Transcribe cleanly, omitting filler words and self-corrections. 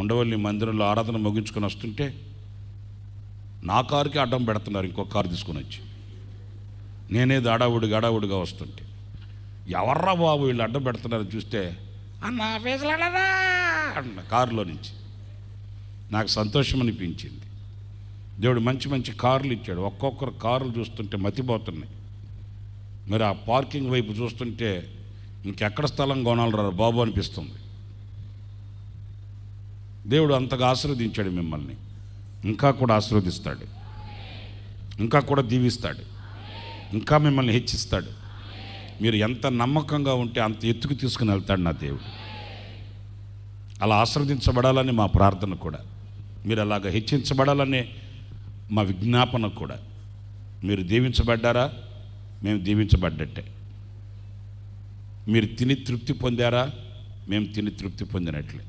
ఉండవల్లి మందిరంలో ఆరాధన ముగించుకొని వస్తుంటే నా కారుకి అడ్డం పెడుతున్నారు, ఇంకో కారు తీసుకొని వచ్చి. నేనేది అడావుడిగా వస్తుంటే, ఎవర్రా బాబు వీళ్ళు అడ్డం పెడుతున్నారు చూస్తే, అన్న ఫేసులాడరా అన్న కారులో నుంచి. నాకు సంతోషం అనిపించింది. దేవుడు మంచి మంచి కార్లు ఇచ్చాడు. ఒక్కొక్కరు కార్లు చూస్తుంటే మతిపోతున్నాయి. మరి ఆ పార్కింగ్ వైపు చూస్తుంటే ఇంకెక్కడ స్థలం కొనాలరా బాబు అనిపిస్తుంది. దేవుడు అంతగా ఆశీర్వదించాడు మిమ్మల్ని, ఇంకా కూడా ఆశీర్వదిస్తాడు, ఇంకా కూడా దీవిస్తాడు, ఇంకా మిమ్మల్ని హెచ్చిస్తాడు. మీరు ఎంత నమ్మకంగా ఉంటే అంత ఎత్తుకు తీసుకుని వెళ్తాడు నా దేవుడు. అలా ఆశీర్వదించబడాలని మా ప్రార్థన కూడా, మీరు అలాగ హెచ్చించబడాలనే మా విజ్ఞాపన కూడా. మీరు దీవించబడ్డారా? మేము దీవించబడ్డట్టే. మీరు తిని తృప్తి పొందారా? మేము తిని తృప్తి పొందినట్లే.